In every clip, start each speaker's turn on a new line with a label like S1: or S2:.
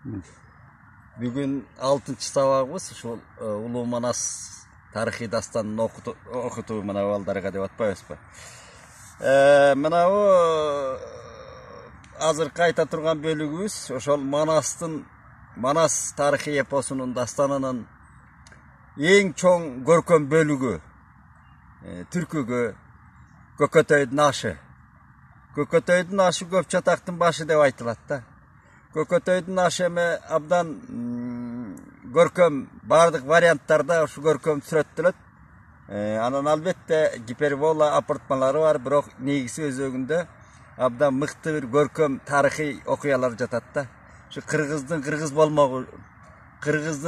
S1: Бүгін 6-шы сабағымыз ушул Улуу Манас тарыхый дастанын окутуу мына балдарга деп атпайбызбы. Мынабу азыркы айта турган бөлүгүбүз ошол Манас тарыхый эпосунун дастанынын эң чоң көркөм бөлүгү, түркүгү Көкөтөйдүн ашы. Көкөтөйдүн ашы көп чатактын башы деп айтылат да. Көкөтөйдүн ашы эми абдан көркөм, бардык варианттарда ушу көркөм сүрөттөлөт. Анан албетте гипербола апыртмалары бар, бирок негизи өзөгүндө абдан мыкты бир көркөм тарыхый окуялар жатат да. Ушу кыргыздын кыргыз болмогу, кыргыз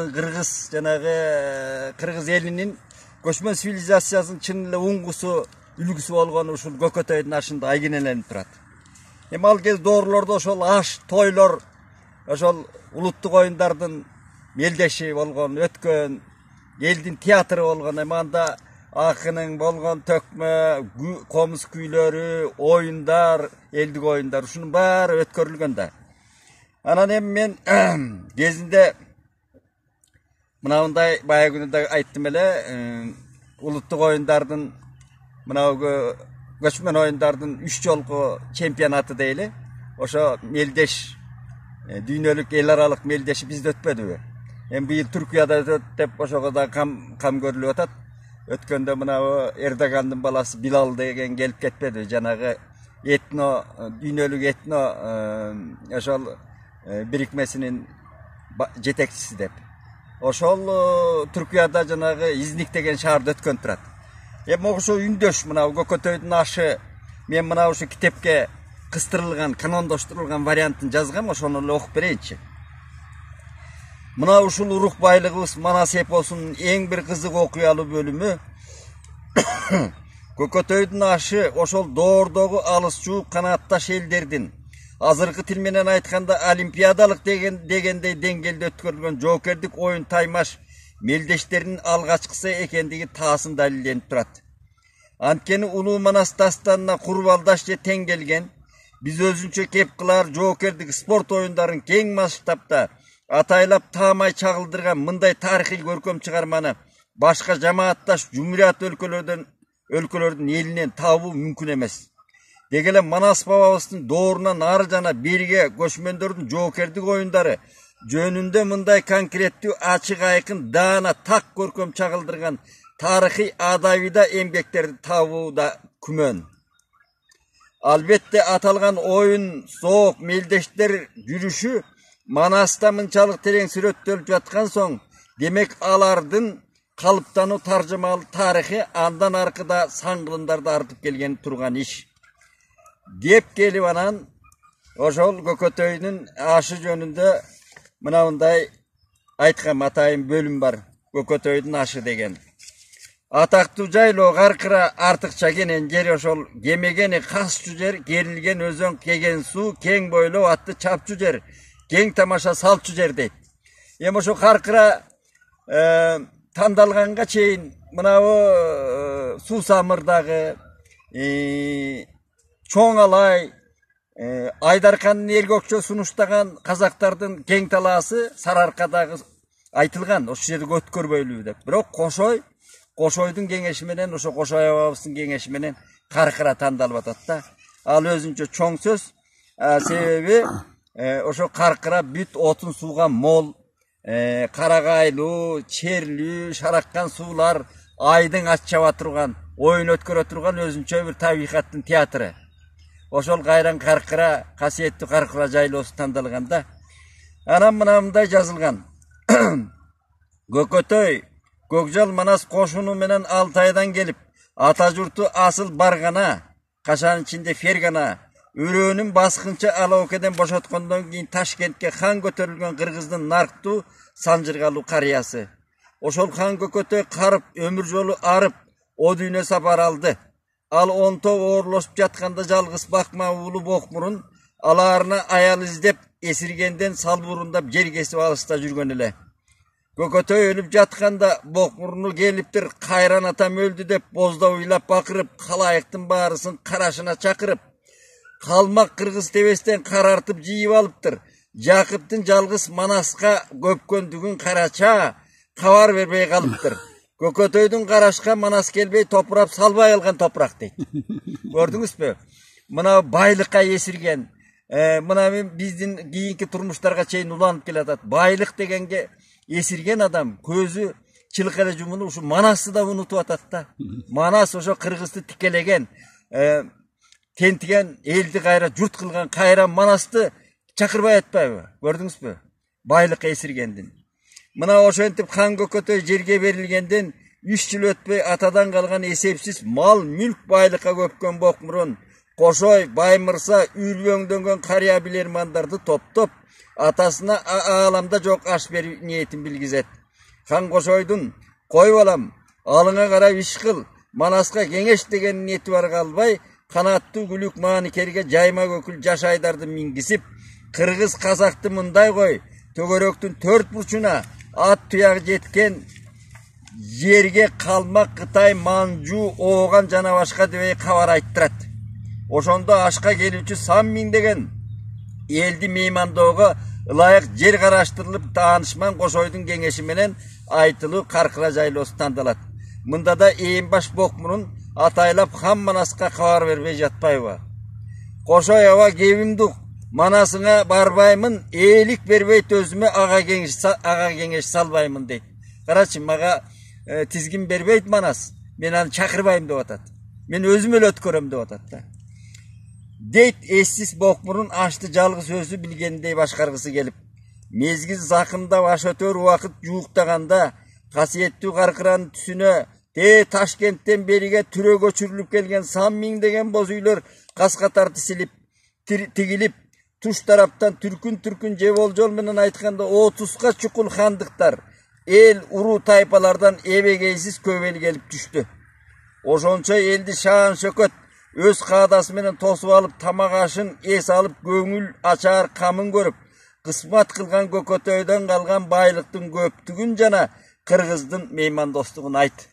S1: жанагы кыргыз элинин көчмөн цивилизациясынын чын эле уңгусу, үлгүсү болгон ушул Көкөтөйдүн ашында айгинеленип турат. Эми ал кез доорлордо ошол аш, тойлор, ошол улуттук оюндардын мелдеши болгон, өткөн, элдин театры болгон, эми анда акынын болгон төкмө, комуз күйлөрү, оюндар, элдик оюндар, ушунун баары өткөрүлгөн да. Анан эми мен кезинде мынандай баягы күнү да айттым эле, улуттук оюндардын мынау көчмөн оюндардын 3 жолку чемпионаты дейли. Ошо мелдеш, дүйнөлүк эл аралык мелдеши бизде өтпөдүбү? Эми быйыл Түркияда өтөт деп ошого да кам көрүлүп атат. Өткөндө мынау Эрдогандын баласы Билал деген келип кетпеди? Жанагы этно, дүйнөлүк этно ошол бирикмесинин жетекчиси деп. Ошол Түркияда жанагы Изник деген шаарда өткөн турат. Эми ошо үндөш мынау Көкөтөйдүн ашы, мен мынау ушу китепке кыстырылган, канондоштурулган вариантын жазгам, ошону эле окуп берейинчи. Мына ушул урук байлыгыбыз Манас эпосунун эң бир кызык окуялуу бөлүмү Көкөтөйдүн ашы ошол доордогу алыс жууп канаатташ элдердин, азыркы тил менен айтканда олимпиадалык дегендей деңгээлде өткөрүлгөн жоокердик оюн таймаш мелдештеринин алгачкысы экендиги таасын далилденип турат. Анткени Улуу Манас дастанына курбалдаш же тең келген, биз өзүнчө кеп кылар жоокердик спорт оюндарын кең масштабта атайлап таамай чагылдырган мындай тарыхый көркөм чыгарманы башка жамаатташ жумурат өлкөлөрдүн элинен табуу мүмкүн эмес. Деги эле Манас бабабыздын доорунан ары жана бериге көчмөндөрдүн жоокердик оюндары жөнүндө мындай конкреттүү ачык айкын даана так көркөм чагылдырган тарыхый адабийда эмгектерди табуу да күмөн. Албетте аталган оюн, соок, мелдештер жүрүшү Манаста мынчалык терең сүрөттөлүп жаткан соң, демек алардын калыптануу таржымалуу тарыхы андан аркыда саңгылымдарды артып келген турган иш. Деп келип анан ошол Көкөтөйдүн ашы жөнүндө мындай айткан атайын бөлүм бар. Көкөтөйдүн ашы деген. Атактуу жайлоо каркыра артыкча кенен жер, ошол кемегени касчу жер, керилген өзөң кеген суу, кең бойлоо атты чапчу жер, кең тамаша салчу жер дейт. Эми ошо каркыра тандалганга чейин мынабу Суусамырдагы, Чоң Алай, Айдаркандын эл көкчө сунуштаган казактардын кең талаасы Сарыаркадагы айтылган, ошол жерде өткөрбөйлүү деп. Бирок Кошойдун кеңеши менен, ошо Кошой абабыздын кеңеши менен каркыра тандалып атат да. Ал өзүнчө чоң сөз, себеби ошо каркыра бүт отун сууга мол, карагайлуу, черлүү, шараккан суулар, айдың ат чаба турган, оюн өткөрө турган өзүнчө бир табигаттын театры. Ошол кайран каркыра, касиеттүү каркыра жайлоосу тандалганда. Анан мындай жазылган. Көкөтөй, Көкжал Манас кошуну менен Алтайдан келип, ата журту асыл баргана, кашанын ичинде Фергана, өрөөнүн баскынчы Алаокеден бошоткондон кийин Ташкентке хан көтөрүлгөн кыргыздын нарктуу санжыргалуу карыясы. Ошол хан Көкөтөй карып, өмүр жолу арып, о дүйнө сапар алды. Ал онтоп оорлошуп жатканда жалгыз бакма уулу Бокмурун алаарына аял издеп, эсиргенден салбурундап жер кесип алыста жүргөн эле. Көкөтөй өлүп жатканда Бокмуруну келиптир, кайран атам өлдү деп бозда уйлап бакырып, калайыктын баарысын карашына чакырып, калмак кыргыз тебестен карартып жийип алыптыр. Jakıptın жалгыз Manaska köpköndügün karaça kabar berbey kalıptır. Kökötöydün karашka Manas kelbey topurap salbay algan toprak deydi. Gördünüz mü? Mına baylıkka esirgen, mına bizdin kийинки turmuşlarga çeyin ulanıp kelatat. Baylık degenge esirgen adam közü çılkara jumunu şu Manasты da unutup atat da. Manas oşo Kırgızды tikelegen, tentigen eldi kayra jurt kılgan kayra Manasты çakırbay atpayбы. Gördünüz mü? Baylık esirgendin. Mına oşentip kan kökötöy jerge berilgenden 3 yıl ötpey atadan kalgan esepsiz mal mülk baylıkka köpkön bokmurun. Koşoy, baymırsa, ülgöngdöngen karya bilermandardı top atasına ağalamda çok aş beri niyetin bilgizet. Han Koşoydun, koy balam, alına kara iş kıl, Manaska kengeş degen niyeti var kalbay, kanattı gülük manikerge cayma gökül jaşaydardı mingisip, Kırgız Kazaktı mınday koy, tögöröktün 4 burçuna at tuyak jetken yerge kalmak Kıtay manju oğan canavaşka debey kavar ayttırat. Oşonda aşka gelüçü Sammin degen eldi meymandoğu layık jer karaştırılıp danışman Koşoydun kengeşi menen aytılı karkıra jaylı standalat. Mında da baş bokmunun ataylap ham Manaska kavar berbey jatpayba. Koşoy ava kevimduk Manasına barbaymın, eğilik berbey tözüme ağa kengeş salbaymın deydi. Karaçım maga tizgin berbeyt Manas. Men anı çakırbayım da atat. Men özüm öyle ötkörüm de atat da. Deyt eşsiz bokmurun açtı жалгыз sözü bilgendey başkargısı gelip. Mezgiz zakımda başötör vakıt juuktaganda, kasiyetli karkıran tüsüne, Taşkent'ten beriге türe göçürülüp gelgen Sammin degen bozuylar kaskatartı silip, tigilip, tuş taraftan türkün jebol menen aytkanda 30'ga çukul handıktar, el uru taypalardan ebegeysiz köbeli gelip düştü. Oşonça eldi şahan şököt, öz kadası menen tosup alıp tamak aşın es alıp göңүл açar kamın görüp, kısmat kılgan kökötöyden kalgan baylıktın köptügün jana Kırgızdın meymandostugун ayt.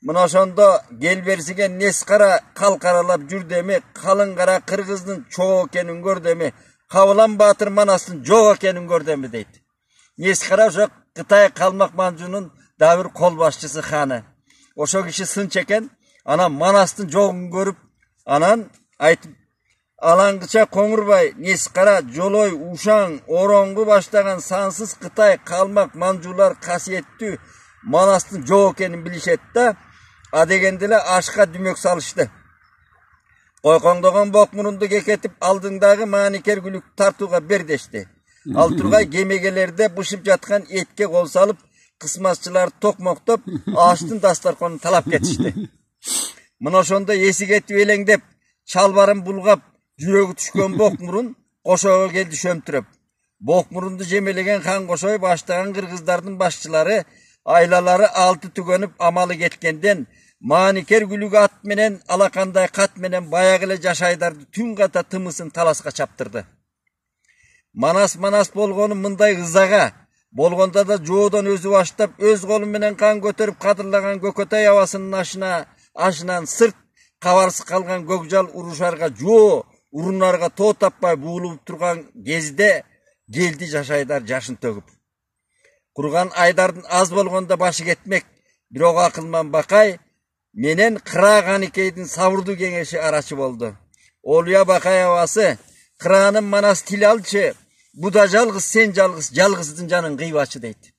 S1: Mına şonda gelbersigen neskara kalkaralap jürdemi, kalın kara Kırgızdın çoğu ekenin gördemi, Kavlan Batır Manastın çoğu ekenin gördemi deydi. Neskara oşo Kıtay kalmak manjunun davir kol başçısı hanı. Oşo kişi sın çeken, ana Manastın çoğun görüp, anan aytıp, Alangıça Koңurbay, Neskara, Joloy, Uşan, Orongu başlagan sansız Kıtay kalmak manjular kasiyetli Manastın çoğu ekenin bilişetti. Adegendile aşka dümök salıştı. Koykondoğun bokmurundu keketip aldığındağı maniker gülük tartuğa berdeşti. Alturgay gemegelerde bışıp jatkan etke kol salıp kısmasçılar tokmoktop ağaçtın dastarkonunu talap ketişti. Mına şonda esik etip elengdep çalbarın bulgap jürögü tüşkön bokmurun Koşoy'a geldi şömtürüp. Bokmurundu jemelegen Han Koşoy başlagan Kırgızdardın başçıları aylaları altı tügönüp amalı getkenden maniker gülüg at menen alakanday kat menen bayagıle jaşaydardı tün kata tımısın talaska çaptırdı. Manas bolgonu mınday ızaga, bolgonda da joodan özü baştap öz kolu menen kan götürüp kadırlagan Kökötöy havasının aşınan sırt kavarsı kalgan gökjal uruşarga joo, urunlarga too tapmay buğulup turgan gezde geldi jaşaydar jaşın töküp. Kurgan aydardın az bolgonda başı ketmek, birok akılman bakay, menen Kıra Kanikeydin savurdu kengeşi araçı boldu. Oluya bakay havası, Kıra'nın Manas til alçı, bu da жалгыз sen жалгыздın canın kıyvaçı deydi.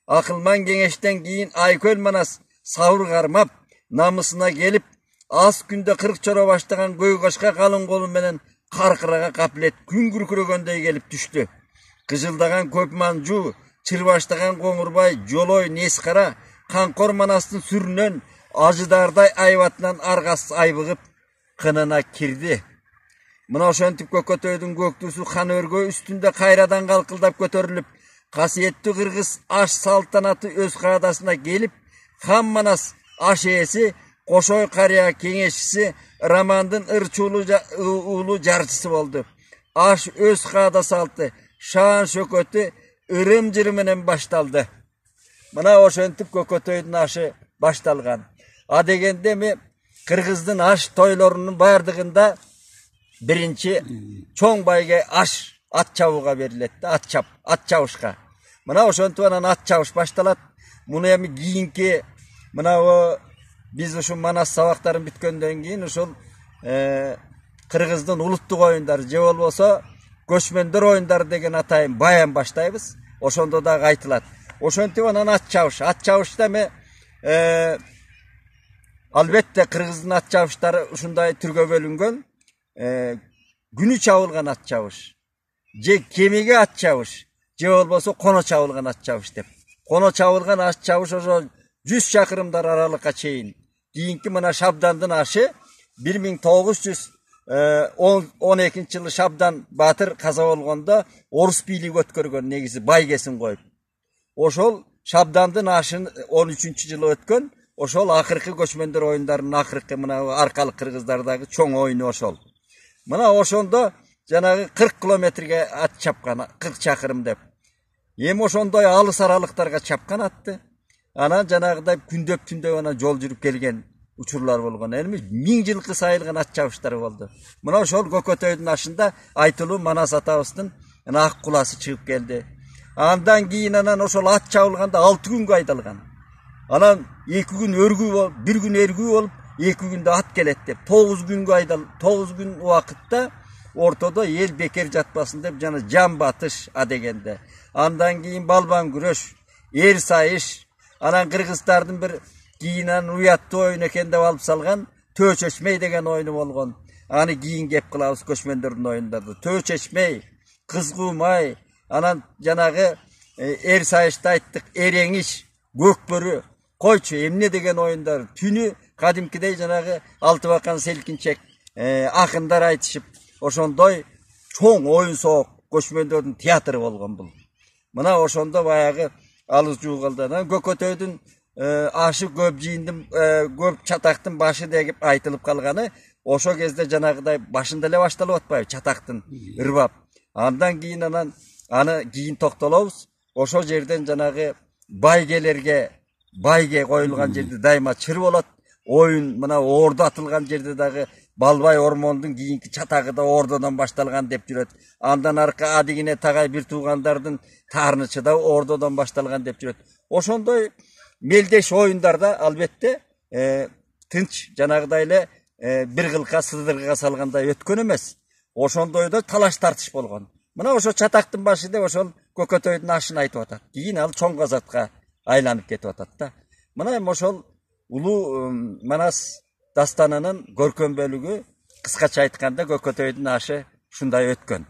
S1: Akılman kengeşten giyin Ayköl Manas savur garmap, namısına gelip, az günde 40 çora başlagan Göğkoşka kalın kolun menen Karkıraga kaplet gün kürkürögöndey gelip düştü. Kıjıldagan köp manju, çırbaştagan Koңurbay, Joloy, Neskara, Kankor Manastın sürünön, acıdarday ayvatынан argası aybıgıp, kınına kirdi. Mına oşentip Kökötöydün göktüsü kan örgö üstünde kayradan kalkıldap götörülüp, kasiyetli Kırgız aş saltanatı öz kadasına gelip, Han Manas aş eesi, Koşoy Karya kengeşisi, Ramandın ulu jarçısı oldu. Aş öz kadası altı, şahan şökötü, ırım menen baştaldı. Mına oşentip Kökötöydün aşı baştalgan. Adegende mi Kırgızdın aş toylarının bardığında birinci çoğun bayge aş ат чабууга берилет да, ат чабышка. Мына ошентип анан ат чабыш башталат. Муну эми кийинки мына биз ушу Манас сабактарын бүткөндөн кийин ошол Кыргыздын улуттук оюндары же болбосо көчмөндөр оюндары деген атайын баян баштайбыз. Ошондо дагы айтылат. Ошентип анан ат чабышта эми албетте Кыргыздын ат чабыштары ушундай түргө бөлүнгөн. Күнү чабылган ат чабыш, же кемеге ат чабыш, же болбосо коно чабылган ат чабыш деп. Коно чабылган ат чабыш ошо 100 чакырымдар аралыкка чейин. Кийинки мына Шабдандын ашы 1912-жылы Шабдан Батыр каза болгондо орус бийлиги өткөргөн, негизи байгесин коюп. Ошол Шабдандын ашын 13-жылы өткөн. Ошол акыркы көчмөндөр оюндарынын акыркы мына аркалык кыргыздардагы чоң оюну ошол. Мына ошондо жанагы 40 километрге ат чапкан, 40 чакырым деп. Эми ошондой алыс аралыктарга чапкан атты. Анан жанагыдай күндөп түндөп анан жол жүрүп келген учурлар болгон. Эми 1000 жылкы сайылган ат чабыштары болду. Мына ошол Көкөтөйдүн ашында айтылуу Манас атабыздын ак куласы чыгып келди. Андан кийин анан ошол ат чабылганда 6 күнгө айдалган. Анан 2 күн өргүү болуп, 1 күн эргүү болуп, 2 күндө ат келет деп 9 күнгө айдал, 9 күн убакытта ортодо эл бекер жатпасын деп жана жан батыш дегенде. Андан кийин балбан күрөш, эр сайыш, анан кыргыздардын бир кийинен уяттуу оюн экен деп алып салган Төө чечмей деген оюну болгон. Аны кийин кеп кылабыз көчмөндөрдүн оюндарды. Төө чечмей, кызгуумай, анан жанагы эр сайышты айттык, эреңиш, көкбөрү, койчу эмне деген оюндар. Түнү кадимкидей жанагы Алтыбакан Селкинчек акындар айтышып, ошондой чоң оюн соок көчмөндөрдүн театры болгон бул. Мына ошондо баягы алыс жуугалдан Көкөтөйдүн ашы көп жийиндин көп чатактын башы деп айтылып калганы ошо кезде жанагыдай башында эле башталып атпайбы чатактын ырбап. Андан кийин анан аны кийин токтолобуз. Ошо жерден жанагы байге коюлган жерде дайыма чыр болот. Оюн мына ордо атылган жерде дагы Балбай ормондун кийинки чатагы да ордодон башталган деп жүрөт. Андан аркы адигине тагай бир туугандардын таарнычы да ордодон башталган деп жүрөт. Ошондой мелдеш оюндарда албетте тынч жанагыдай эле бир кылка сыдыргыга салгандай өткөн эмес. Ошондойдо талаш тартыш болгон. Мына ошо чатактын башы деп ошол Көкөтөйдүн ашын айтып атат. Кийин ал чоң казатка айланып кетип атат да. Мына эми ошол улуу Манас дастанынын көркөм бөлүгү кыскача айтканда Көкөтөйдүн ашы ушундай өткөн.